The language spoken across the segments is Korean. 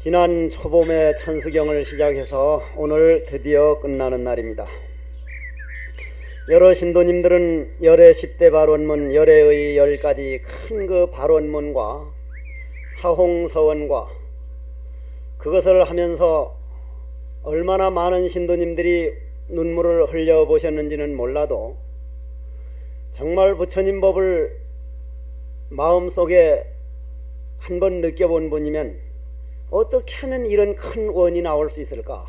지난 초봄에 천수경을 시작해서 오늘 드디어 끝나는 날입니다. 여러 신도님들은 열의 10대 발원문, 열의 10가지 큰 그 발원문과 사홍서원과 그것을 하면서 얼마나 많은 신도님들이 눈물을 흘려보셨는지는 몰라도 정말 부처님 법을 마음속에 한번 느껴본 분이면 어떻게 하면 이런 큰 원이 나올 수 있을까?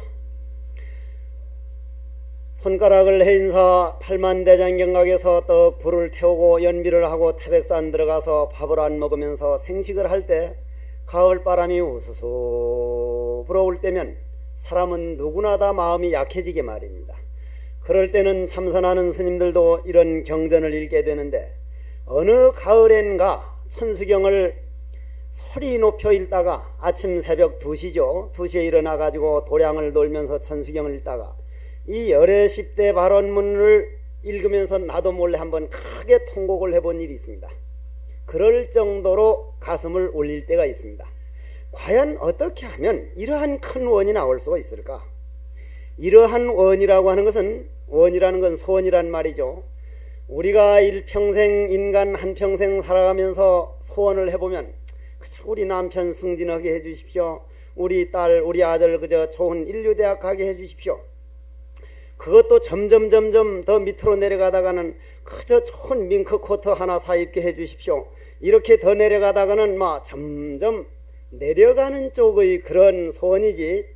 손가락을 해인사 팔만대장경각에서 떡 불을 태우고 연비를 하고 태백산 들어가서 밥을 안 먹으면서 생식을 할 때 가을바람이 우수수 불어올 때면 사람은 누구나 다 마음이 약해지게 말입니다. 그럴 때는 참선하는 스님들도 이런 경전을 읽게 되는데 어느 가을엔가 천수경을 소리 높여 읽다가 아침 새벽 2시죠. 2시에 일어나가지고 도량을 돌면서 천수경을 읽다가 이 열의 10대 발원문을 읽으면서 나도 몰래 한번 크게 통곡을 해본 일이 있습니다. 그럴 정도로 가슴을 울릴 때가 있습니다. 과연 어떻게 하면 이러한 큰 원이 나올 수가 있을까? 이러한 원이라고 하는 것은, 원이라는 건 소원이란 말이죠. 우리가 일평생 인간 한평생 살아가면서 소원을 해보면 우리 남편 승진하게 해주십시오. 우리 딸, 우리 아들 그저 좋은 인류대학 가게 해주십시오. 그것도 점점 더 밑으로 내려가다가는 그저 좋은 밍크코트 하나 사입게 해주십시오. 이렇게 더 내려가다가는 점점 내려가는 쪽의 그런 소원이지,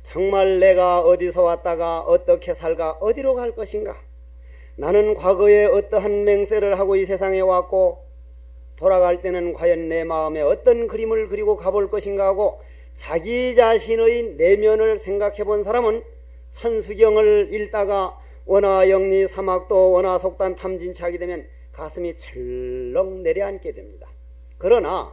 정말 내가 어디서 왔다가 어떻게 살까, 어디로 갈 것인가, 나는 과거에 어떠한 맹세를 하고 이 세상에 왔고 돌아갈 때는 과연 내 마음에 어떤 그림을 그리고 가볼 것인가 하고 자기 자신의 내면을 생각해 본 사람은 천수경을 읽다가 원화영리 사막도 원화속단 탐진치하게 되면 가슴이 철렁 내려앉게 됩니다. 그러나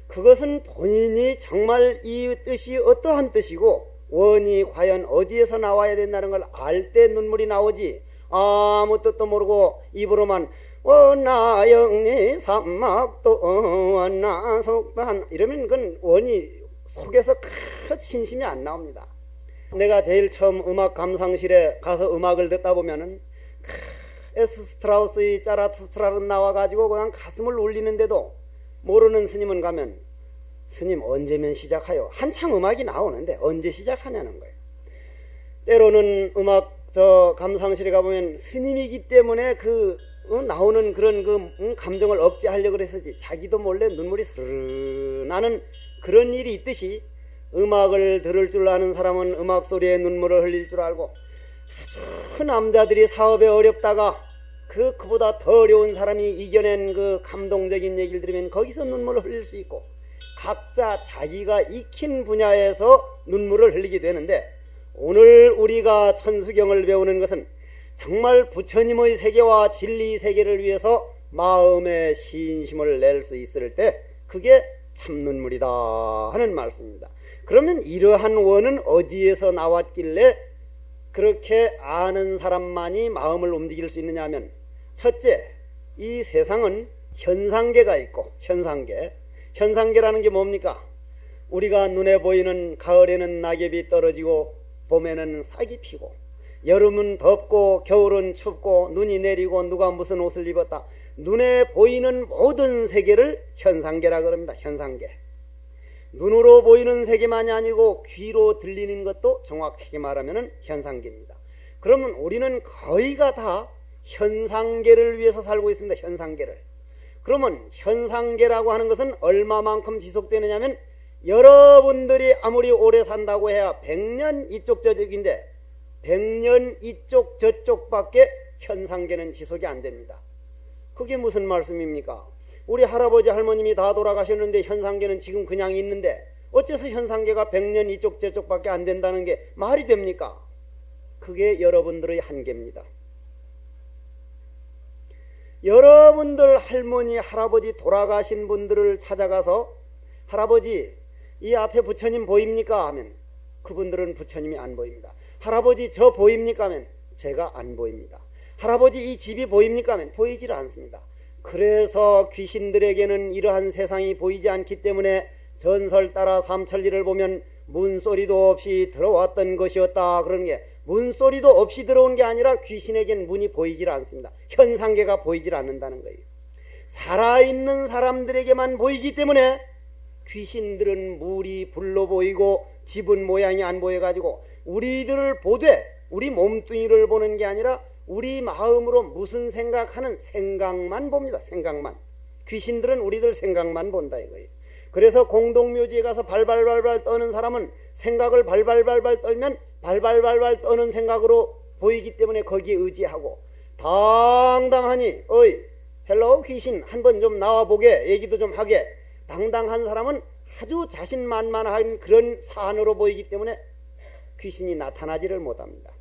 그것은 본인이 정말 이 뜻이 어떠한 뜻이고 원이 과연 어디에서 나와야 된다는 걸 알 때 눈물이 나오지, 아무 뜻도 모르고 입으로만 원화영리 사막도 원화속단 이러면 그건 원이 속에서 큰 신심이 안 나옵니다. 내가 제일 처음 음악 감상실에 가서 음악을 듣다 보면은 에스 스트라우스의 짜라투스트라는 나와가지고 그냥 가슴을 울리는데도 모르는 스님은 가면 스님 언제면 시작하요? 한창 음악이 나오는데 언제 시작하냐는 거예요. 때로는 음악 감상실에 가보면 스님이기 때문에 나오는 그런 감정을 억제하려고 그랬었지 자기도 몰래 눈물이 스르르 나는 그런 일이 있듯이 음악을 들을 줄 아는 사람은 음악 소리에 눈물을 흘릴 줄 알고, 아주 남자들이 사업에 어렵다가 그보다 더 어려운 사람이 이겨낸 그 감동적인 얘기를 들으면 거기서 눈물을 흘릴 수 있고, 각자 자기가 익힌 분야에서 눈물을 흘리게 되는데, 오늘 우리가 천수경을 배우는 것은 정말 부처님의 세계와 진리 세계를 위해서 마음의 신심을 낼 수 있을 때 그게 참눈물이다 하는 말씀입니다. 그러면 이러한 원은 어디에서 나왔길래 그렇게 아는 사람만이 마음을 움직일 수 있느냐 하면, 첫째, 이 세상은 현상계가 있고, 현상계라는 게 뭡니까? 우리가 눈에 보이는 가을에는 낙엽이 떨어지고 봄에는 싹이 피고 여름은 덥고 겨울은 춥고 눈이 내리고 누가 무슨 옷을 입었다, 눈에 보이는 모든 세계를 현상계라 그럽니다. 현상계. 눈으로 보이는 세계만이 아니고 귀로 들리는 것도 정확하게 말하면 현상계입니다. 그러면 우리는 거의가 다 현상계를 위해서 살고 있습니다. 현상계를. 그러면 현상계라고 하는 것은 얼마만큼 지속되느냐면, 여러분들이 아무리 오래 산다고 해야 100년 이쪽 저쪽인데 100년 이쪽 저쪽밖에 현상계는 지속이 안 됩니다. 그게 무슨 말씀입니까? 우리 할아버지 할머님이 다 돌아가셨는데 현상계는 지금 그냥 있는데 어째서 현상계가 100년 이쪽 저쪽밖에 안 된다는 게 말이 됩니까? 그게 여러분들의 한계입니다. 여러분들 할머니 할아버지 돌아가신 분들을 찾아가서 할아버지 이 앞에 부처님 보입니까? 하면 그분들은 부처님이 안 보입니다. 할아버지 저 보입니까? 하면 제가 안 보입니다. 할아버지 이 집이 보입니까? 하면 보이질 않습니다. 그래서 귀신들에게는 이러한 세상이 보이지 않기 때문에 전설 따라 삼천리를 보면 문소리도 없이 들어왔던 것이었다. 그런 게 문소리도 없이 들어온 게 아니라 귀신에겐 문이 보이질 않습니다. 현상계가 보이질 않는다는 거예요. 살아있는 사람들에게만 보이기 때문에 귀신들은 물이 불로 보이고 집은 모양이 안 보여가지고 우리들을 보되 우리 몸뚱이를 보는 게 아니라 우리 마음으로 무슨 생각하는 생각만 봅니다. 생각만. 귀신들은 우리들 생각만 본다 이거예요. 그래서 공동묘지에 가서 발발발발 떠는 사람은 생각을 발발발발 떨면 발발발발 떠는 생각으로 보이기 때문에 거기에 의지하고 당당하니 어이 헬로 귀신 한번 좀 나와보게 얘기도 좀 하게 당당한 사람은 아주 자신만만한 그런 산으로 보이기 때문에 귀신이 나타나지를 못합니다.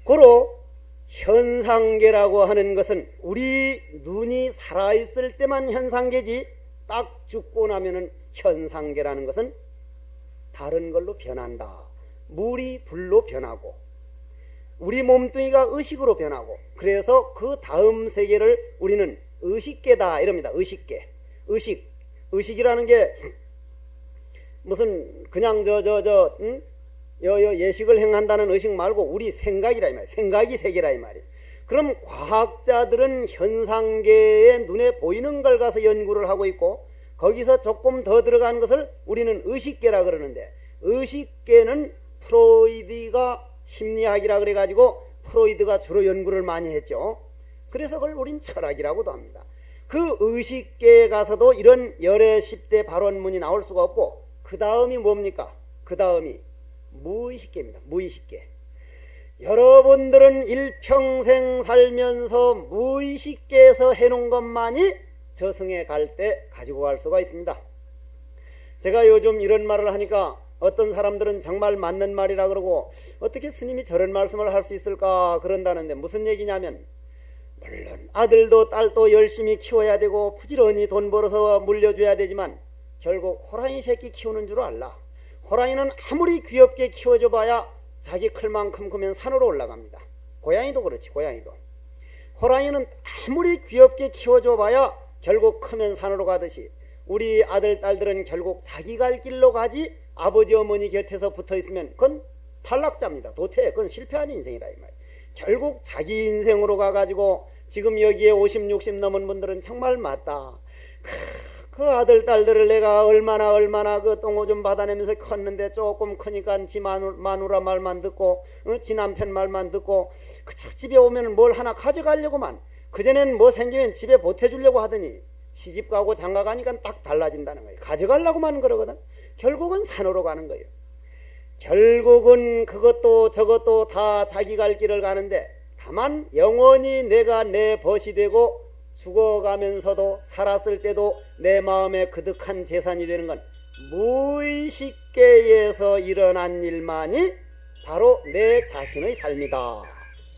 고로 현상계라고 하는 것은 우리 눈이 살아있을 때만 현상계지 딱 죽고 나면은 현상계라는 것은 다른 걸로 변한다. 물이 불로 변하고 우리 몸뚱이가 의식으로 변하고 그래서 그 다음 세계를 우리는 의식계다 이럽니다. 의식계. 의식이라는 게 무슨 그냥 예식을 행한다는 의식 말고 우리 생각이라 이 말이에요. 생각이 세계라 이 말이에요. 그럼 과학자들은 현상계에 눈에 보이는 걸 가서 연구를 하고 있고 거기서 조금 더 들어간 것을 우리는 의식계라 그러는데 의식계는 프로이드가 심리학이라 그래가지고 프로이드가 주로 연구를 많이 했죠. 그래서 그걸 우린 철학이라고도 합니다. 그 의식계에 가서도 이런 열애 10대 발원문이 나올 수가 없고 그 다음이 뭡니까? 그 다음이 무의식계입니다. 무의식계. 여러분들은 일평생 살면서 무의식계에서 해놓은 것만이 저승에 갈 때 가지고 갈 수가 있습니다. 제가 요즘 이런 말을 하니까 어떤 사람들은 정말 맞는 말이라 그러고 어떻게 스님이 저런 말씀을 할 수 있을까 그런다는데 무슨 얘기냐면 물론 아들도 딸도 열심히 키워야 되고 부지런히 돈 벌어서 물려줘야 되지만 결국 호랑이 새끼 키우는 줄 알라. 호랑이는 아무리 귀엽게 키워줘 봐야 자기 클만큼 크면 산으로 올라갑니다. 고양이도 그렇지. 고양이도 호랑이는 아무리 귀엽게 키워줘 봐야 결국 크면 산으로 가듯이 우리 아들 딸들은 결국 자기 갈 길로 가지 아버지 어머니 곁에서 붙어있으면 그건 탈락자입니다. 도태. 그건 실패한 인생이라 이 말이에요. 결국 자기 인생으로 가가지고 지금 여기에 50, 60 넘은 분들은 정말 맞다. 그 아들 딸들을 내가 얼마나 그 똥오 좀 받아내면서 컸는데 조금 크니까 지 마누라 말만 듣고 지 남편 말만 듣고 그 집에 오면 뭘 하나 가져가려고만 그전엔 뭐 생기면 집에 보태주려고 하더니 시집 가고 장가 가니까 딱 달라진다는 거예요. 가져가려고만 그러거든. 결국은 산으로 가는 거예요. 결국은 그것도 저것도 다 자기 갈 길을 가는데 다만 영원히 내가 내 벗이 되고 죽어가면서도 살았을 때도 내 마음에 그득한 재산이 되는 건 무의식계에서 일어난 일만이 바로 내 자신의 삶이다.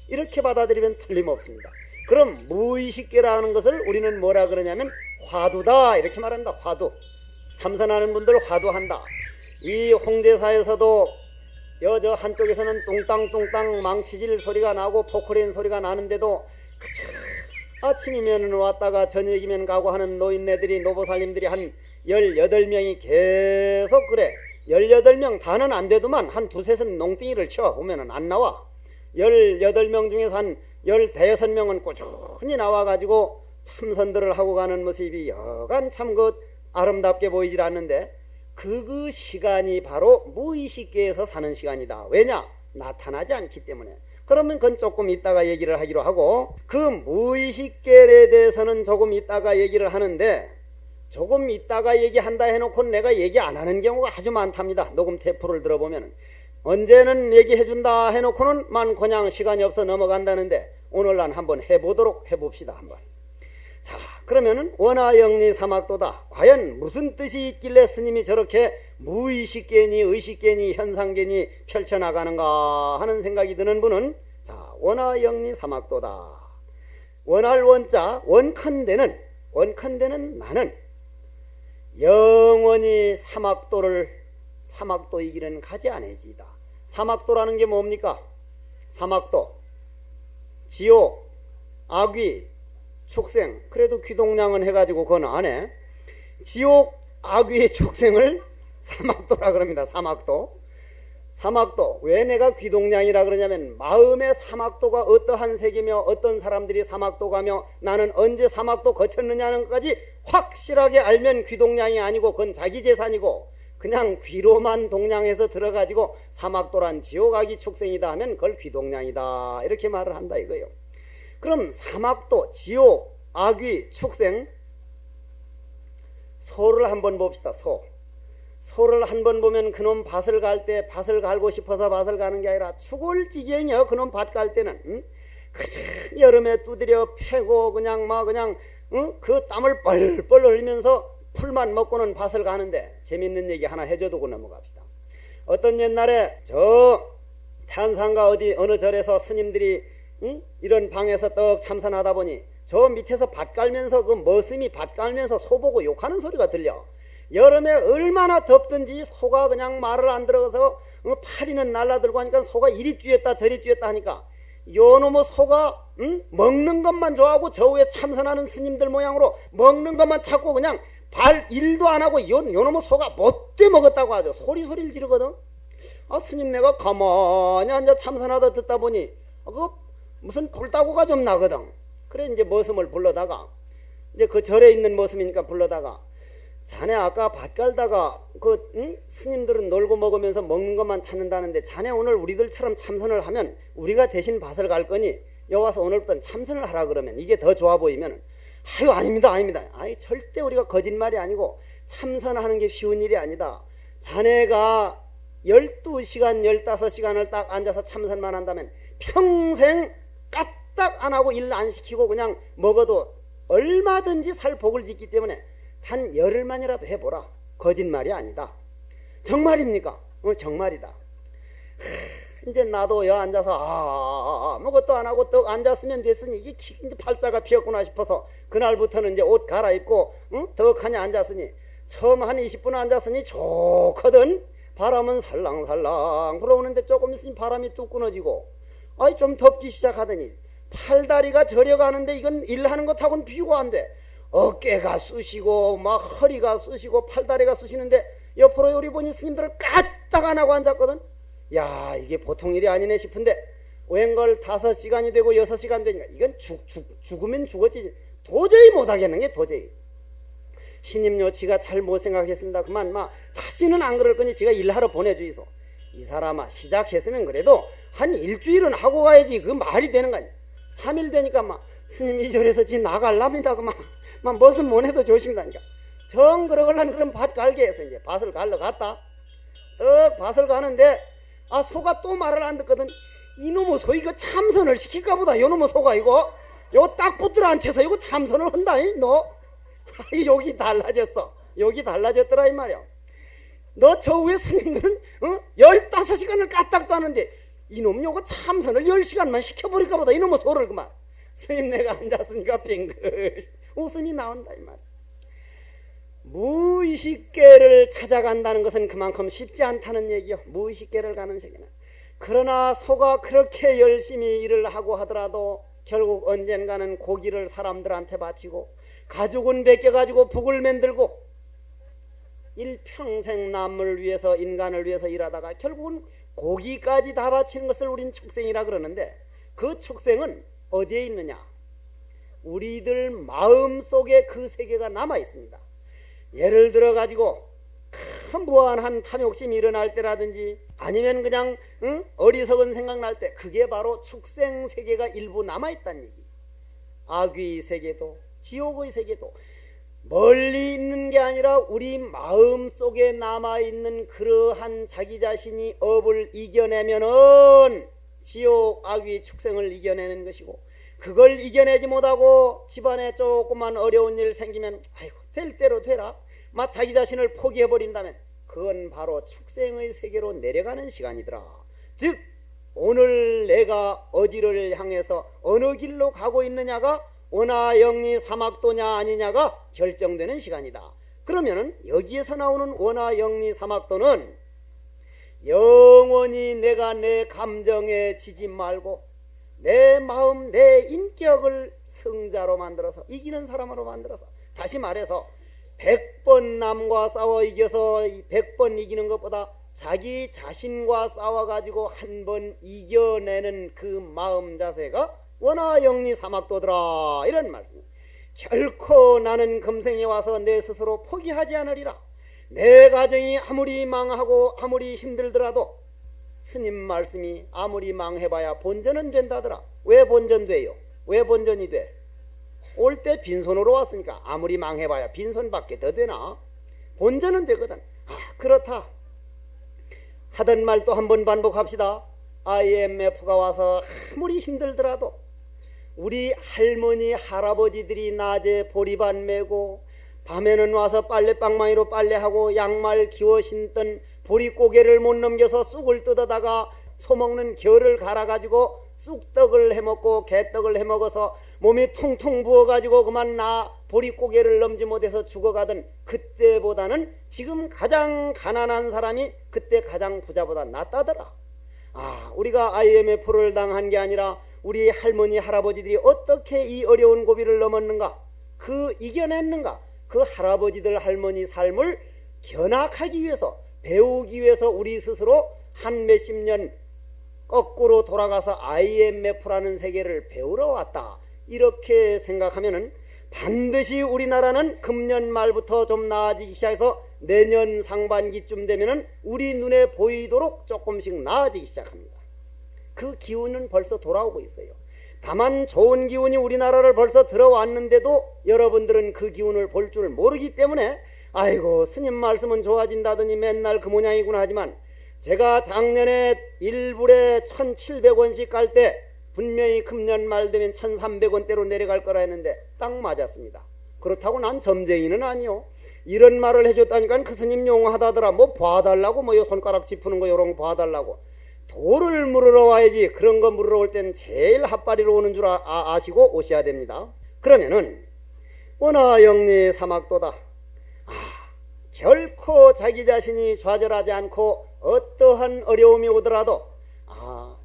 이렇게 받아들이면 틀림없습니다. 그럼 무의식계라는 것을 우리는 뭐라 그러냐면 화두다 이렇게 말합니다. 화두. 참선하는 분들 화두한다. 이 홍대사에서도 저 한쪽에서는 뚱땅뚱땅 망치질 소리가 나고 포크레인 소리가 나는데도 그저 아침이면 왔다가 저녁이면 가고 하는 노인네들이 노보살님들이 한 18명이 계속 그래. 18명 다는 안 되더만 한 두셋은 농땡이를 쳐 보면은 안 나와. 18명 중에서 한 15명은 꾸준히 나와가지고 참선들을 하고 가는 모습이 여간 참 아름답게 보이질 않는데 그 시간이 바로 무의식계에서 사는 시간이다. 왜냐? 나타나지 않기 때문에. 그러면 그건 조금 이따가 얘기를 하기로 하고 그 무의식계에 대해서는 조금 이따가 얘기를 하는데 조금 이따가 얘기한다 해놓고 내가 얘기 안 하는 경우가 아주 많답니다. 녹음 테이프를 들어보면 언제는 얘기해준다 해놓고는 그냥 시간이 없어 넘어간다는데 오늘 난 한번 해봅시다. 한번. 자, 그러면은 원하영리 사막도다. 과연 무슨 뜻이 있길래 스님이 저렇게 무의식계니 의식계니 현상계니 펼쳐나가는가 하는 생각이 드는 분은 자, 원하영리 사막도다. 원할 원자 원컨대는 나는 영원히 사막도 이 길은 가지 않아지다. 사막도라는 게 뭡니까? 사막도, 지옥, 악귀, 축생. 그래도 귀동냥은 해가지고 그건 안 해. 지옥, 악귀, 축생을 사막도라 그럽니다. 사막도. 사막도. 왜 내가 귀동냥이라 그러냐면 마음의 사막도가 어떠한 색이며 어떤 사람들이 사막도 가며 나는 언제 사막도 거쳤느냐는 것까지 확실하게 알면 귀동냥이 아니고 그건 자기 재산이고 그냥 귀로만 동냥해서 들어가지고 사막도란 지옥아기 축생이다 하면 그걸 귀동냥이다 이렇게 말을 한다 이거예요. 그럼 사막도, 지옥, 아귀, 축생, 소를 한번 봅시다. 소를 한번 보면 그놈 밭을 갈 때 밭을 갈고 싶어서 밭을 가는 게 아니라 죽을 지경이요. 그놈 밭 갈 때는 그냥 여름에 두드려 패고 그냥 그 땀을 뻘뻘 흘리면서 풀만 먹고는 밭을 가는데 재밌는 얘기 하나 해줘두고 넘어갑시다. 어떤 옛날에 저 탄산가 어느 절에서 스님들이 이런 방에서 떡 참선하다 보니 저 밑에서 밭 갈면서 그 머슴이 밭 갈면서 소 보고 욕하는 소리가 들려. 여름에 얼마나 덥든지 소가 그냥 말을 안 들어가서 파리는 날라들고 하니까 소가 이리 뛰었다 저리 뛰었다 하니까 요놈의 소가 먹는 것만 좋아하고 저 위에 참선하는 스님들 모양으로 먹는 것만 찾고 그냥 발 일도 안 하고 요놈의 소가 못돼 먹었다고 하죠. 소리를 지르거든. 스님 내가 가만히 앉아 참선하다 듣다 보니 그 무슨 불따구가 좀 나거든. 그래 이제 머슴을 불러다가 이제 그 절에 있는 머슴이니까 불러다가 자네 아까 밭 갈다가 스님들은 놀고 먹으면서 먹는 것만 찾는다는데 자네 오늘 우리들처럼 참선을 하면 우리가 대신 밭을 갈 거니 여기 와서 오늘부터 참선을 하라 그러면 이게 더 좋아 보이면 아유 아닙니다. 아이 절대 우리가 거짓말이 아니고 참선하는 게 쉬운 일이 아니다. 자네가 12시간 15시간을 딱 앉아서 참선만 한다면 평생 까딱 안 하고 일 안 시키고 그냥 먹어도 얼마든지 살 복을 짓기 때문에 단 열흘만이라도 해보라. 거짓말이 아니다. 정말입니까? 정말이다. 이제 나도 여 앉아서 아무것도 안 하고 떡 앉았으면 됐으니 이게 이제 팔자가 피었구나 싶어서 그날부터는 이제 옷 갈아입고 떡하니 앉았으니 처음 한 20분 앉았으니 좋거든. 바람은 살랑살랑 불어오는데 조금 있으니 바람이 뚝 끊어지고 좀 덥기 시작하더니 팔다리가 저려가는데 이건 일하는 것하고는 비교가 안 돼. 어깨가 쑤시고 막 허리가 쑤시고 팔다리가 쑤시는데 옆으로 요리 보니 스님들을 까딱 안 하고 앉았거든. 야 이게 보통 일이 아니네 싶은데 웬걸 5시간이 되고 6시간 되니까 이건 죽으면 죽었지 도저히 못하겠는 게 도저히. 신임요 지가 잘 못 생각했습니다. 그만 다시는 안 그럴 거니 지가 일하러 보내주이소. 이 사람아 시작했으면 그래도 한 일주일은 하고 가야지 그 말이 되는 거 아니야. 3일 되니까 스님 이 절에서 지 나갈랍니다. 무슨 못 해도 조심이다니까. 정 그러걸란 그런 밭 갈게 해서 이제 밭을 갈러 갔다. 밭을 가는데 소가 또 말을 안 듣거든. 이놈의 소 이거 참선을 시킬까 보다. 요놈의 소가 이거 딱 붙들어 앉혀서 이거 참선을 한다. 너 여기 달라졌어. 여기 달라졌더라 이 말이야. 너 저 위에 스님들은 15시간을 까딱도 하는데 이놈 요거 참선을 10시간만 시켜버릴까 보다. 이놈의 소를 그만. 스님 내가 앉았으니까 빙글 웃음이 나온다 이 말. 무의식계를 찾아간다는 것은 그만큼 쉽지 않다는 얘기요. 무의식계를 가는 세계는. 그러나 소가 그렇게 열심히 일을 하고 하더라도 결국 언젠가는 고기를 사람들한테 바치고 가죽은 벗겨가지고 북을 만들고 일평생 남을 위해서 인간을 위해서 일하다가 결국은 고기까지 다 바치는 것을 우린 축생이라 그러는데 그 축생은 어디에 있느냐? 우리들 마음속에 그 세계가 남아 있습니다. 예를 들어 가지고 큰 무한한 탐욕심이 일어날 때라든지 아니면 그냥 어리석은 생각날 때 그게 바로 축생 세계가 일부 남아 있다는 얘기. 악귀의 세계도 지옥의 세계도 멀리 있는 게 아니라 우리 마음속에 남아 있는 그러한 자기 자신이 업을 이겨내면은 지옥 악귀 축생을 이겨내는 것이고 그걸 이겨내지 못하고 집안에 조그만 어려운 일 생기면 아이고 될 대로 되라 자기 자신을 포기해버린다면 그건 바로 축생의 세계로 내려가는 시간이더라. 즉 오늘 내가 어디를 향해서 어느 길로 가고 있느냐가 원하영리 사막도냐 아니냐가 결정되는 시간이다. 그러면은 여기에서 나오는 원하영리 사막도는 영원히 내가 내 감정에 지지 말고 내 마음 내 인격을 승자로 만들어서 이기는 사람으로 만들어서 다시 말해서 100번 남과 싸워 이겨서 100번 이기는 것보다 자기 자신과 싸워가지고 한 번 이겨내는 그 마음 자세가 원하영리 사막도더라, 이런 말씀. 결코 나는 금생에 와서 내 스스로 포기하지 않으리라. 내 가정이 아무리 망하고 아무리 힘들더라도 스님 말씀이 아무리 망해봐야 본전은 된다더라. 왜 본전돼요? 왜 본전이 돼? 올 때 빈손으로 왔으니까 아무리 망해봐야 빈손밖에 더 되나? 본전은 되거든. 그렇다 하던 말 또 한 번 반복합시다. IMF가 와서 아무리 힘들더라도 우리 할머니 할아버지들이 낮에 보리반 메고 밤에는 와서 빨래방망이로 빨래하고 양말 기워 신던 보리고개를 못 넘겨서 쑥을 뜯어다가 소먹는 겨를 갈아가지고 쑥떡을 해먹고 개떡을 해먹어서 몸이 퉁퉁 부어가지고 그만 나 보리고개를 넘지 못해서 죽어가던 그때보다는 지금 가장 가난한 사람이 그때 가장 부자보다 낫다더라. 우리가 IMF를 당한 게 아니라 우리 할머니 할아버지들이 어떻게 이 어려운 고비를 넘었는가, 그 이겨냈는가, 그 할아버지들 할머니 삶을 견학하기 위해서, 배우기 위해서 우리 스스로 한 몇십 년 거꾸로 돌아가서 IMF라는 세계를 배우러 왔다, 이렇게 생각하면은 반드시 우리나라는 금년 말부터 좀 나아지기 시작해서 내년 상반기쯤 되면은 우리 눈에 보이도록 조금씩 나아지기 시작합니다. 그 기운은 벌써 돌아오고 있어요. 다만 좋은 기운이 우리나라를 벌써 들어왔는데도 여러분들은 그 기운을 볼 줄 모르기 때문에 아이고 스님 말씀은 좋아진다더니 맨날 그 모양이구나 하지만, 제가 작년에 1불에 1,700원씩 갈 때 분명히 금년 말 되면 1,300원대로 내려갈 거라 했는데 딱 맞았습니다. 그렇다고 난 점쟁이는 아니요. 이런 말을 해줬다니까 그 스님 용하다더라. 뭐 봐달라고, 뭐 손가락 짚는 거 이런 거 봐달라고. 돌을 물으러 와야지. 그런 거 물으러 올 때는 제일 핫바리로 오는 줄 아시고 오셔야 됩니다. 그러면은 원하영리 사막도다. 결코 자기 자신이 좌절하지 않고 어떠한 어려움이 오더라도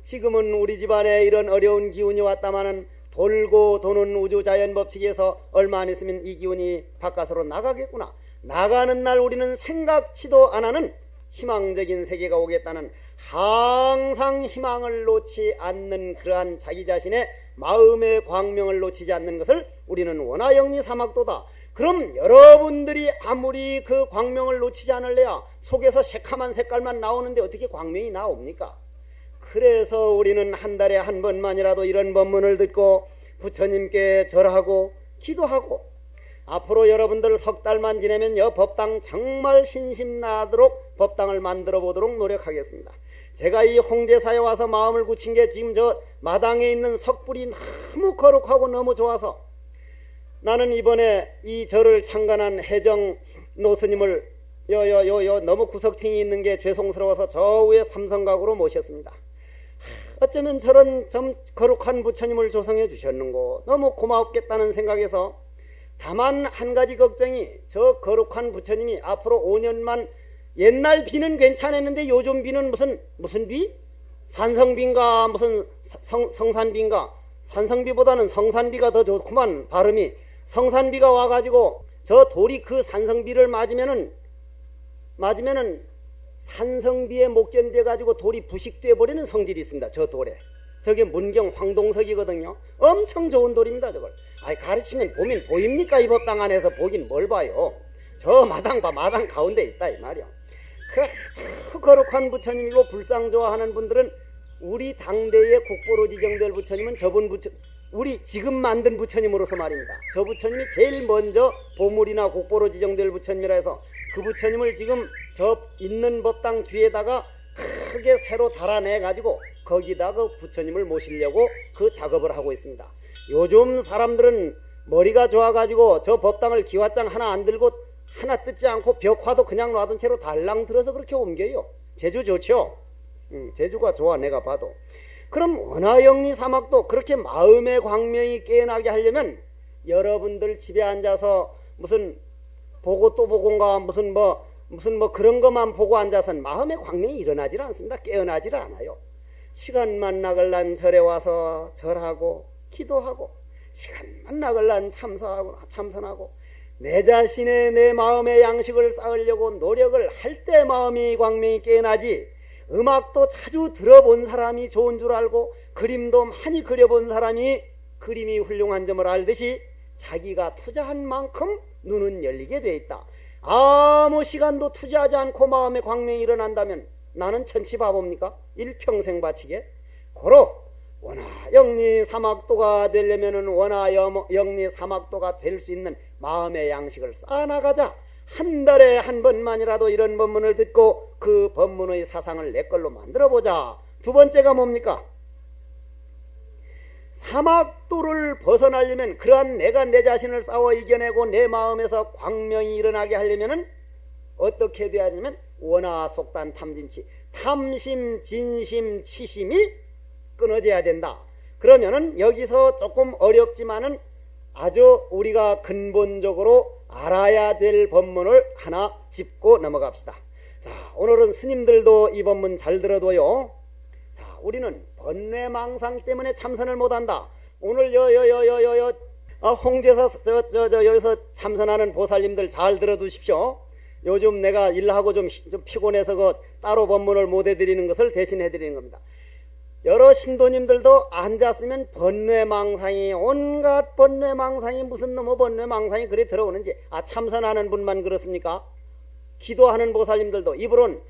지금은 우리 집안에 이런 어려운 기운이 왔다마는 돌고 도는 우주자연 법칙에서 얼마 안 있으면 이 기운이 바깥으로 나가겠구나. 나가는 날 우리는 생각지도 안 하는 희망적인 세계가 오겠다는 항상 희망을 놓지 않는 그러한 자기 자신의 마음의 광명을 놓치지 않는 것을 우리는 원하영리 사막도다. 그럼 여러분들이 아무리 그 광명을 놓치지 않을래야 속에서 새카만 색깔만 나오는데 어떻게 광명이 나옵니까? 그래서 우리는 한 달에 한 번만이라도 이런 법문을 듣고 부처님께 절하고 기도하고, 앞으로 여러분들 석 달만 지내면 법당 정말 신심나도록 법당을 만들어 보도록 노력하겠습니다. 제가 이 홍제사에 와서 마음을 굳힌 게 지금 저 마당에 있는 석불이 너무 거룩하고 너무 좋아서, 나는 이번에 이 절을 창간한 해정 노스님을 너무 구석탱이 있는 게 죄송스러워서 저 위에 삼성각으로 모셨습니다. 어쩌면 저런 좀 거룩한 부처님을 조성해 주셨는고 너무 고맙겠다는 생각에서, 다만 한 가지 걱정이, 저 거룩한 부처님이 앞으로 5년만, 옛날 비는 괜찮았는데 요즘 비는 무슨 비? 산성비인가 무슨 성산비인가? 산성비보다는 성산비가 더 좋구만 발음이. 성산비가 와가지고 저 돌이 그 산성비를 맞으면은 산성비에 못 견뎌가지고 돌이 부식돼 버리는 성질이 있습니다. 저 돌에. 저게 문경 황동석이거든요. 엄청 좋은 돌입니다. 저걸 가르치면 보면 보입니까? 이 법당 안에서 보긴 뭘 봐요. 저 마당 가운데 있다 이 말이야. 그 거룩한 부처님이고 불상 좋아하는 분들은 우리 당대의 국보로 지정될 부처님은 저분 우리 지금 만든 부처님으로서 말입니다. 저 부처님이 제일 먼저 보물이나 국보로 지정될 부처님이라 해서 그 부처님을 지금 저 있는 법당 뒤에다가 크게 새로 달아내 가지고 거기다 그 부처님을 모시려고 그 작업을 하고 있습니다. 요즘 사람들은 머리가 좋아가지고 저 법당을 기와장 하나 안 들고 하나 뜯지 않고 벽화도 그냥 놔둔 채로 달랑 들어서 그렇게 옮겨요. 제주 좋죠? 제주가 좋아 내가 봐도. 그럼 원하영리 사막도 그렇게 마음의 광명이 깨어나게 하려면 여러분들 집에 앉아서 무슨 보고 또 보고인가 무슨 뭐 그런 것만 보고 앉아서는 마음의 광명이 일어나질 않습니다. 깨어나질 않아요. 시간만 나걸란 절에 와서 절하고 기도하고, 시간만 나걸란 참선하고, 내 자신의 내 마음의 양식을 쌓으려고 노력을 할 때 마음이 광명이 깨어나지, 음악도 자주 들어본 사람이 좋은 줄 알고 그림도 많이 그려본 사람이 그림이 훌륭한 점을 알듯이 자기가 투자한 만큼 눈은 열리게 돼 있다. 아무 시간도 투자하지 않고 마음의 광명이 일어난다면 나는 천치 바보입니까? 일평생 바치게? 고로 원하 영리 사막도가 되려면은 원하 영리 사막도가 될 수 있는 마음의 양식을 쌓아나가자. 한 달에 한 번만이라도 이런 법문을 듣고 그 법문의 사상을 내 걸로 만들어보자. 두 번째가 뭡니까? 사막도를 벗어나려면, 그러한 내가 내 자신을 싸워 이겨내고 내 마음에서 광명이 일어나게 하려면은 어떻게 돼야 하냐면 원하 속단 탐진치, 탐심 진심 치심이 끊어져야 된다. 그러면은 여기서 조금 어렵지만은 아주 우리가 근본적으로 알아야 될 법문을 하나 짚고 넘어갑시다. 자, 오늘은 스님들도 이 법문 잘 들어둬요. 자, 우리는 번뇌망상 때문에 참선을 못한다. 오늘 홍제사 여기서 참선하는 보살님들 잘 들어두십시오. 요즘 내가 일하고 좀 피곤해서 그 따로 법문을 못 해드리는 것을 대신해 드리는 겁니다. 여러 신도님들도 앉았으면 번뇌망상이, 온갖 번뇌망상이, 무슨 놈의 번뇌망상이 그리 들어오는지. 참선하는 분만 그렇습니까? 기도하는 보살님들도 입으로는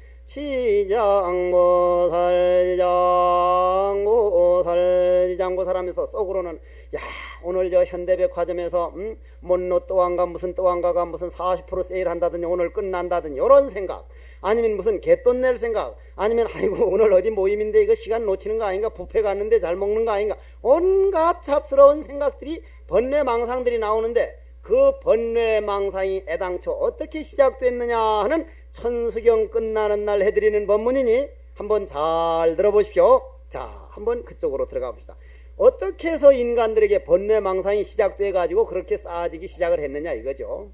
지장보살 하면서 속으로는 야, 오늘 저 현대백화점에서 못노 또한가 무슨 또한가가 무슨 40% 세일한다더니 오늘 끝난다더니 이런 생각, 아니면 무슨 개돈 낼 생각, 아니면 아이고 오늘 어디 모임인데 이거 시간 놓치는 거 아닌가, 뷔페 갔는데 잘 먹는 거 아닌가, 온갖 잡스러운 생각들이, 번뇌망상들이 나오는데 그 번뇌망상이 애당초 어떻게 시작됐느냐 하는 천수경 끝나는 날 해드리는 법문이니 한번 잘 들어보십시오. 자, 한번 그쪽으로 들어가 봅시다. 어떻게 해서 인간들에게 번뇌망상이 시작돼 가지고 그렇게 쌓아지기 시작을 했느냐 이거죠.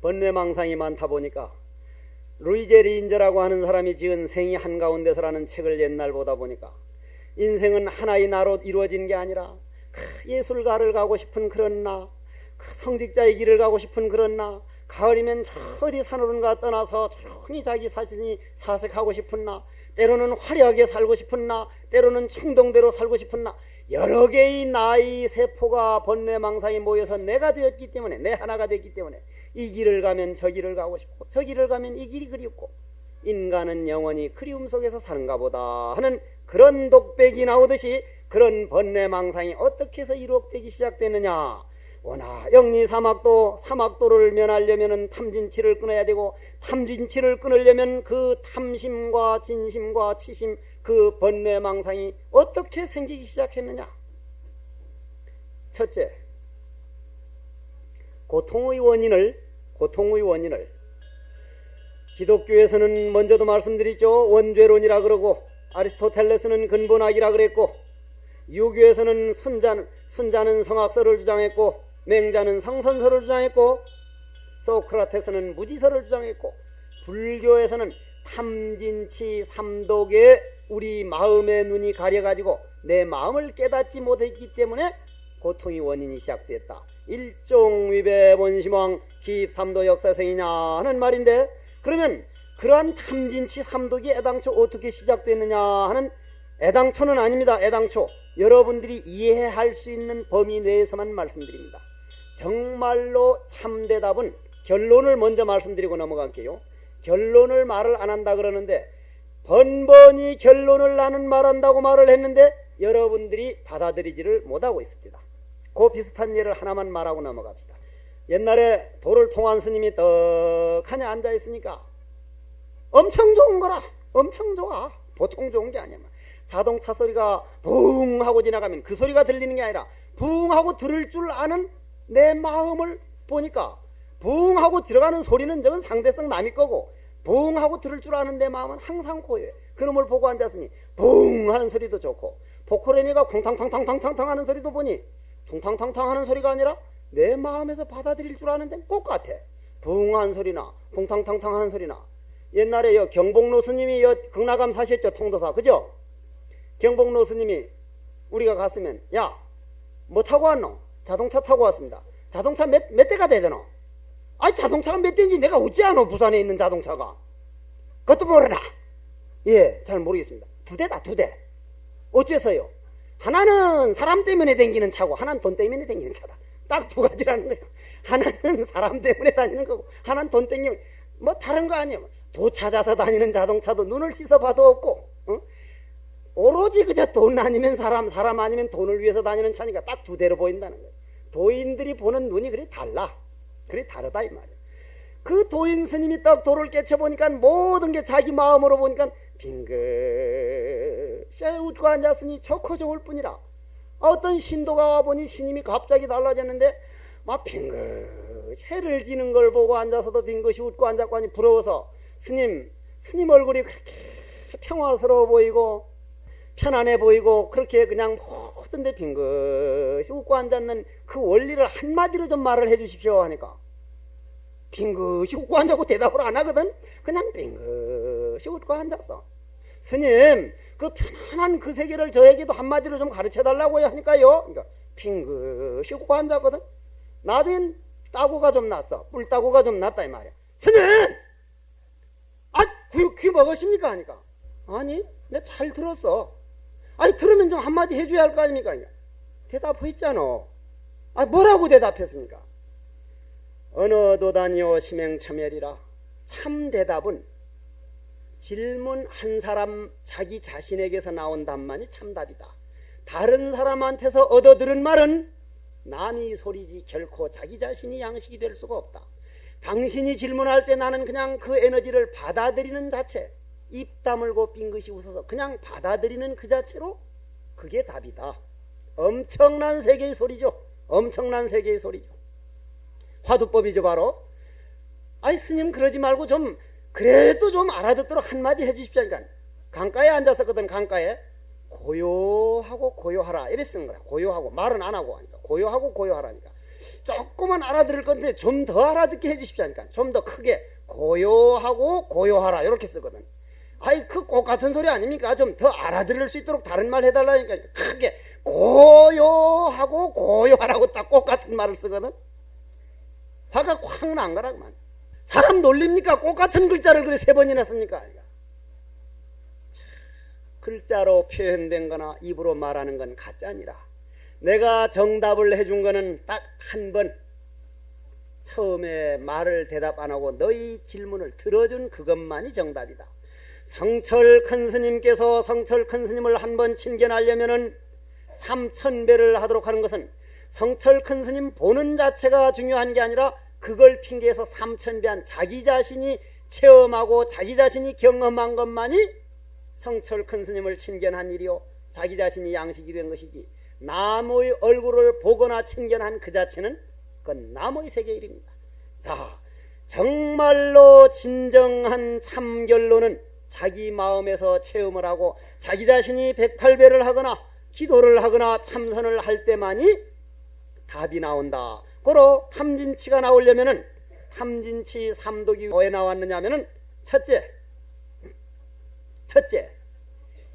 번뇌망상이 많다 보니까 루이제 리인저라고 하는 사람이 지은 생이 한가운데서라는 책을 옛날 보다 보니까 인생은 하나의 나로 이루어진 게 아니라 예술가를 가고 싶은 그런 나, 성직자의 길을 가고 싶은 그런 나, 가을이면 저 어디 산으로가 떠나서 조용히 자기 자신이 사색하고 싶은 나, 때로는 화려하게 살고 싶은 나, 때로는 충동대로 살고 싶은 나, 여러 개의 나의 세포가 번뇌망상이 모여서 내가 되었기 때문에, 내 하나가 됐기 때문에 이 길을 가면 저 길을 가고 싶고 저 길을 가면 이 길이 그리웠고 인간은 영원히 그리움 속에서 사는가 보다 하는 그런 독백이 나오듯이 그런 번뇌망상이 어떻게 해서 이룩되기 시작되느냐. 원하 영리 사막도를 면하려면 탐진치를 끊어야 되고, 탐진치를 끊으려면 그 탐심과 진심과 치심, 그 번뇌망상이 어떻게 생기기 시작했느냐. 첫째, 고통의 원인을 기독교에서는 먼저도 말씀드렸죠. 원죄론이라 그러고, 아리스토텔레스는 근본학이라 그랬고, 유교에서는 순자는 성악설을 주장했고, 맹자는 성선설을 주장했고, 소크라테스는 무지설을 주장했고, 불교에서는 탐진치 삼독에 우리 마음의 눈이 가려가지고 내 마음을 깨닫지 못했기 때문에 고통의 원인이 시작됐다. 일종위배 본심왕 기입삼도 역사생이냐 하는 말인데, 그러면 그러한 탐진치 삼독이 애당초 어떻게 시작됐느냐 하는, 애당초는 아닙니다. 애당초 여러분들이 이해할 수 있는 범위 내에서만 말씀드립니다. 정말로 참대답은 결론을 먼저 말씀드리고 넘어갈게요. 결론을 말을 안 한다 그러는데, 번번이 결론을 나는 말한다고 말을 했는데 여러분들이 받아들이지를 못하고 있습니다. 그 비슷한 예를 하나만 말하고 넘어갑시다. 옛날에 도를 통한 스님이 떡하니 앉아있으니까 엄청 좋은 거라, 엄청 좋아, 보통 좋은 게 아니야. 자동차 소리가 붕 하고 지나가면 그 소리가 들리는 게 아니라 붕 하고 들을 줄 아는 내 마음을 보니까, 붕 하고 들어가는 소리는 저건 상대성 남이 거고, 붕 하고 들을 줄 아는 내 마음은 항상 고요해. 그놈을 보고 앉았으니 붕 하는 소리도 좋고, 포크레니가 쿵탕탕탕탕탕 하는 소리도 보니 퉁탕탕탕 하는 소리가 아니라 내 마음에서 받아들일 줄 아는 데는 똑같아. 붕 하는 소리나 쿵탕탕탕 하는 소리나. 옛날에 경복로 스님이 극락암 사셨죠, 통도사. 그죠? 경복로 스님이 우리가 갔으면, 야, 뭐 타고 왔노? 자동차 타고 왔습니다. 자동차 몇 대가 되되노? 아니 자동차가 몇 대인지 내가 어찌 아노? 부산에 있는 자동차가. 그것도 모르나? 예, 잘 모르겠습니다. 2대다 2대. 어째서요? 하나는 사람 때문에 댕기는 차고 하나는 돈 때문에 댕기는 차다. 딱 2가지라는 거예요. 하나는 사람 때문에 다니는 거고 하나는 돈 때문에. 뭐 다른 거 아니에요. 도 찾아서 다니는 자동차도 눈을 씻어봐도 없고 오로지 그저 돈 아니면 사람 아니면 돈을 위해서 다니는 차니까 딱 2대로 보인다는 거예요. 도인들이 보는 눈이 그리 달라. 그리 다르다 이 말이에요. 그 도인 스님이 딱 도를 깨쳐보니까 모든 게 자기 마음으로 보니까 빙긋이 웃고 앉았으니 좋고 좋을 뿐이라. 어떤 신도가 와보니 스님이 갑자기 달라졌는데 막 빙긋 해를 지는 걸 보고 앉아서도 빙긋이 웃고 앉았고 하니 부러워서 스님 얼굴이 그렇게 평화스러워 보이고 편안해 보이고 그렇게 그냥 모든 데 빙긋이 웃고 앉았는 그 원리를 한마디로 좀 말을 해 주십시오 하니까 빙긋이 웃고 앉았고 대답을 안 하거든. 그냥 빙긋이 웃고 앉았어. 스님 그 편안한 그 세계를 저에게도 한마디로 좀 가르쳐 달라고 하니까요. 그러니까 빙긋이 웃고 앉았거든. 나중엔 따구가 좀 났어. 뿔따구가 좀 났다 이 말이야. 스님! 아, 귀 먹으십니까? 하니까 아니 내 잘 들었어. 아니 들으면 좀 한마디 해줘야 할 거 아닙니까? 대답했잖아. 아 뭐라고 대답했습니까? 언어도다니오 심행첨열이라. 참 대답은 질문 한 사람 자기 자신에게서 나온 답만이 참답이다. 다른 사람한테서 얻어들은 말은 남이 소리지 결코 자기 자신이 양식이 될 수가 없다. 당신이 질문할 때 나는 그냥 그 에너지를 받아들이는 자체, 입 다물고 빙긋이 웃어서 그냥 받아들이는 그 자체로 그게 답이다. 엄청난 세계의 소리죠. 엄청난 세계의 소리죠. 화두법이죠 바로. 아이 스님 그러지 말고 좀 그래도 좀 알아듣도록 한마디 해주십시오. 그러니까 강가에 앉았었거든. 강가에 고요하고 고요하라 이래 쓰는 거야. 고요하고 말은 안 하고 하니까 고요하고 고요하라니까 조금만 알아들을 건데 좀 더 알아듣게 해주십시오. 하니까 좀 더 크게 고요하고 고요하라 이렇게 쓰거든. 아이 그 꼭 같은 소리 아닙니까? 좀 더 알아들을 수 있도록 다른 말 해달라니까 크게 고요하고 고요하라고 딱 꼭 같은 말을 쓰거든. 화가 확 난 거라고만. 사람 놀립니까? 꼭 같은 글자를 그래 3번이나 씁니까? 글자로 표현된 거나 입으로 말하는 건 가짜니라. 내가 정답을 해준 거는 딱 한 번. 처음에 말을 대답 안 하고 너희 질문을 들어준 그것만이 정답이다. 성철 큰 스님께서 성철 큰 스님을 한 번 칭견하려면은 3000배를 하도록 하는 것은 성철 큰 스님 보는 자체가 중요한 게 아니라 그걸 핑계해서 3000배한 자기 자신이 체험하고 자기 자신이 경험한 것만이 성철 큰 스님을 칭견한 일이요 자기 자신이 양식이 된 것이지 남의 얼굴을 보거나 칭견한 그 자체는 그건 남의 세계 일입니다. 자, 정말로 진정한 참결론은 자기 마음에서 체험을 하고 자기 자신이 108배를 하거나 기도를 하거나 참선을 할 때만이 답이 나온다. 고로 탐진치가 나오려면은 탐진치 삼독이 왜 나왔느냐면은 첫째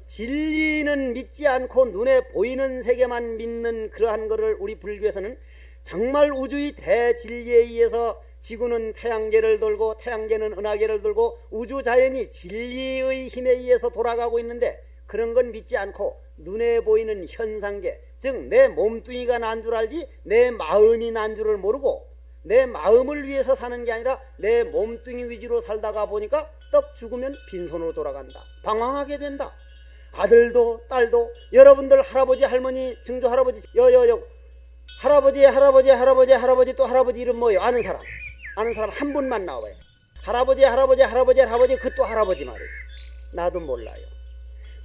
진리는 믿지 않고 눈에 보이는 세계만 믿는 그러한 것을 우리 불교에서는 정말 우주의 대진리에 의해서 지구는 태양계를 돌고 태양계는 은하계를 돌고 우주 자연이 진리의 힘에 의해서 돌아가고 있는데 그런 건 믿지 않고 눈에 보이는 현상계, 즉 내 몸뚱이가 난 줄 알지 내 마음이 난 줄을 모르고 내 마음을 위해서 사는 게 아니라 내 몸뚱이 위주로 살다가 보니까 떡 죽으면 빈손으로 돌아간다. 방황하게 된다. 아들도 딸도 여러분들 할아버지 할머니 증조 할아버지 할아버지 또 할아버지 이름 뭐예요? 아는 사람 한 분만 나와요. 할아버지 그 또 할아버지 말이에요. 나도 몰라요.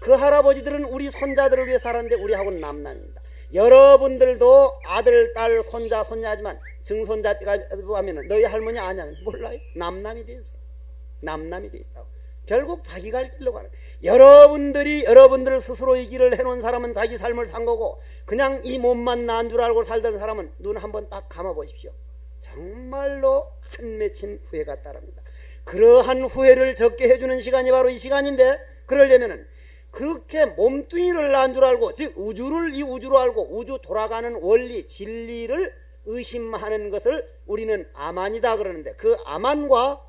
그 할아버지들은 우리 손자들을 위해 살았는데 우리하고는 남남입니다. 여러분들도 아들, 딸, 손자, 손녀하지만 증손자가 하면 너희 할머니 아냐? 몰라요. 남남이 돼 있어. 남남이 돼 있다고. 결국 자기 갈 길로 가는. 여러분들 스스로의 길을 해놓은 사람은 자기 삶을 산 거고 그냥 이 몸만 난 줄 알고 살던 사람은 눈 한번 딱 감아 보십시오. 정말로 한 맺힌 후회가 따릅니다. 그러한 후회를 적게 해주는 시간이 바로 이 시간인데 그러려면은 그렇게 몸뚱이를 난 줄 알고, 즉 우주를 이 우주로 알고 우주 돌아가는 원리 진리를 의심하는 것을 우리는 아만이다 그러는데, 그 아만과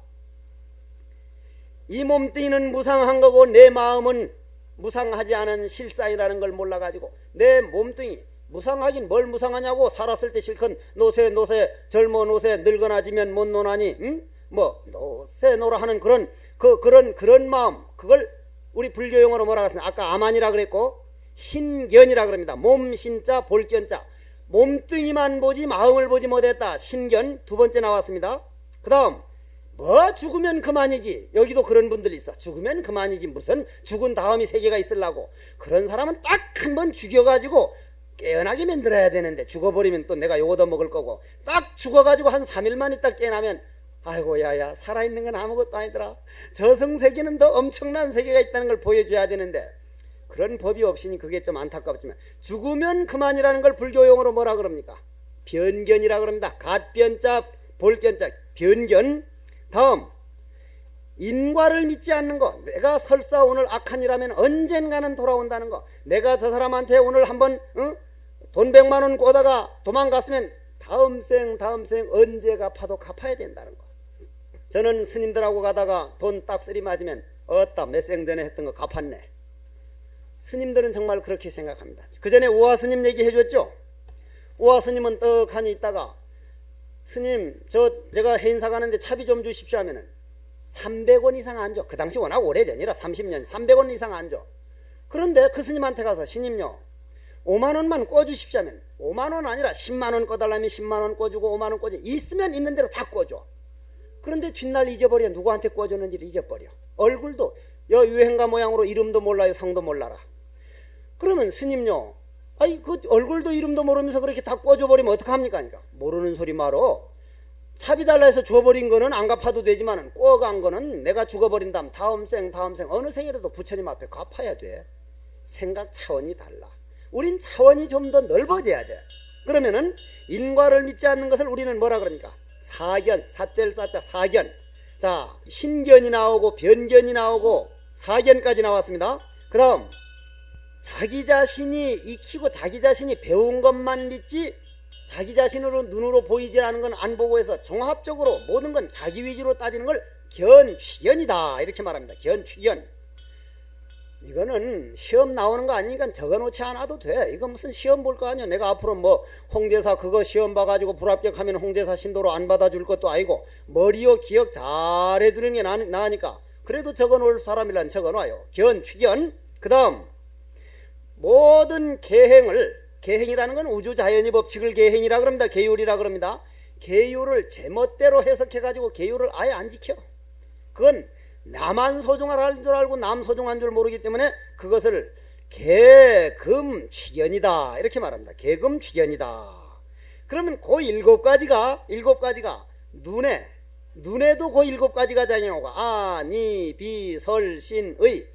이 몸뚱이는 무상한 거고 내 마음은 무상하지 않은 실상이라는 걸 몰라가지고 내 몸뚱이 무상하긴 뭘 무상하냐고, 살았을 때 실컷 노세 젊어 노세 늙어나지면 못 노나니, 응? 뭐 노세 노라 하는 그런 마음, 그걸 우리 불교 용어로 뭐라 그랬습니까? 아까 아만이라 그랬고 신견이라 그럽니다. 몸 신자 볼견자, 몸뚱이만 보지 마음을 보지 못했다. 신견 두 번째 나왔습니다. 그 다음 뭐 죽으면 그만이지. 여기도 그런 분들이 있어. 죽으면 그만이지, 무슨 죽은 다음이 세계가 있으려고. 그런 사람은 딱 한 번 죽여가지고 깨어나게 만들어야 되는데, 죽어버리면 또 내가 요거도 먹을 거고, 딱 죽어가지고 한 3일만 있다 깨어나면 아이고 야야 살아있는 건 아무것도 아니더라, 저승세계는 더 엄청난 세계가 있다는 걸 보여줘야 되는데, 그런 법이 없으니 그게 좀 안타깝지만, 죽으면 그만이라는 걸 불교 용어로 뭐라 그럽니까? 변견이라 그럽니다. 갓변자 볼견자 변견. 다음 인과를 믿지 않는 거. 내가 설사 오늘 악한 일하면 언젠가는 돌아온다는 거. 내가 저 사람한테 오늘 한번 돈 100만원 꿔다가 도망갔으면 다음 생 언제 갚아도 갚아야 된다는 거. 저는 스님들하고 가다가 돈 딱 쓰리 맞으면 어따 몇 생 전에 했던 거 갚았네. 스님들은 정말 그렇게 생각합니다. 그 전에 우화 스님 얘기해 줬죠. 우화 스님은 떡하니 있다가 스님 제가 해인사 가는데 차비 좀 주십시오 하면은 300원 이상 안 줘. 그 당시 워낙 오래전이라 30년 300원 이상 안 줘. 그런데 그 스님한테 가서 스님요 5만원만 꿔주십시오 하면 5만원 아니라 10만원 꿔달라면 10만원 꿔주고 5만원 꿔줘. 있으면 있는 대로 다 꿔줘. 그런데 뒷날 잊어버려. 누구한테 꿔줬는지를 잊어버려. 얼굴도 유행가 모양으로 이름도 몰라요, 성도 몰라라. 그러면 스님요, 아이 그 얼굴도 이름도 모르면서 그렇게 다 꿔줘버리면 어떡합니까? 그러니까 모르는 소리 말어. 차비 달라 해서 줘버린 거는 안 갚아도 되지만 꿔간 거는 내가 죽어버린 다음 생 어느 생이라도 부처님 앞에 갚아야 돼. 생각 차원이 달라. 우린 차원이 좀 더 넓어져야 돼. 그러면은 인과를 믿지 않는 것을 우리는 뭐라 그럽니까? 사견, 사뗄 사자 사견. 자, 신견이 나오고 변견이 나오고 사견까지 나왔습니다. 그 다음 자기 자신이 익히고 자기 자신이 배운 것만 믿지, 자기 자신으로 눈으로 보이지 않는 건 안 보고 해서 종합적으로 모든 건 자기 위주로 따지는 걸 견취견이다 이렇게 말합니다. 견취견. 이거는 시험 나오는 거 아니니까 적어놓지 않아도 돼. 이거 무슨 시험 볼 거 아니야. 내가 앞으로 뭐 홍제사 그거 시험 봐가지고 불합격하면 홍제사 신도로 안 받아줄 것도 아니고, 머리요 기억 잘 해두는 게 나으니까 그래도 적어놓을 사람이란 적어놔요. 견취견. 그 다음 모든 계행이라는 건 우주자연의 법칙을 계행이라 그럽니다. 계율이라 그럽니다. 계율을 제멋대로 해석해가지고 계율을 아예 안 지켜. 그건 나만 소중할 줄 알고 남 소중한 줄 모르기 때문에 그것을 계금취견이다 이렇게 말합니다. 계금취견이다. 그러면 그 일곱 가지가 눈에도 그 일곱 가지가 작용하고, 아니 비 설 신 의,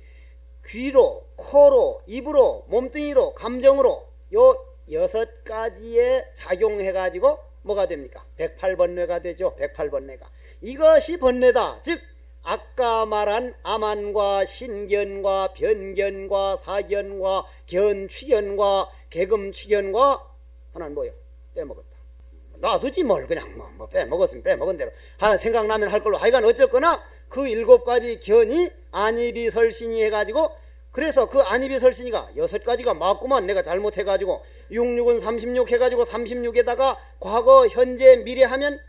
귀로 코로 입으로 몸뚱이로 감정으로 요 6가지에 작용해가지고 뭐가 됩니까? 108번뇌가 되죠. 108번뇌가. 이것이 번뇌다. 즉 아까 말한 아만과 신견과 변견과 사견과 견취견과 계금취견과 하나는 뭐예요? 빼먹었다. 놔두지 뭘, 그냥 뭐 빼먹었으면 빼먹은 대로 생각나면 할 걸로. 하여간 어쨌거나 그 7가지 견이 안이비설신이 해가지고, 그래서 그 안이비설신이가 6가지가 맞구만. 내가 잘못해가지고 66은 36 해가지고 36에다가 과거 현재 미래 하면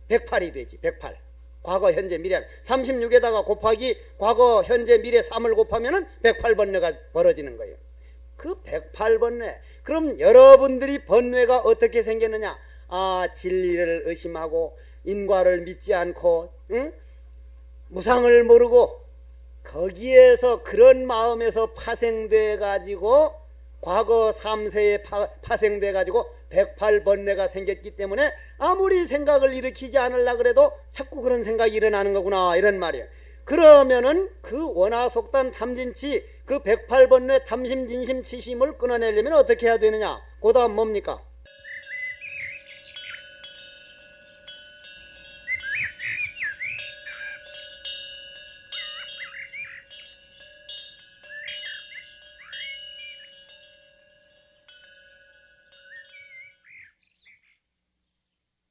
108이 되지. 108. 과거 현재 미래 36에다가 곱하기 과거 현재 미래 3을 곱하면은 108번뇌가 벌어지는 거예요. 그 108번뇌. 그럼 여러분들이 번뇌가 어떻게 생겼느냐? 진리를 의심하고 인과를 믿지 않고, 응? 무상을 모르고 거기에서 그런 마음에서 파생돼 가지고 과거 3세에 파생돼 가지고 108번뇌가 생겼기 때문에 아무리 생각을 일으키지 않으려고 그래도 자꾸 그런 생각이 일어나는 거구나 이런 말이에요. 그러면은 그 원화속단 탐진치 그 108번뇌 탐심 진심 치심을 끊어내려면 어떻게 해야 되느냐? 그 다음 뭡니까?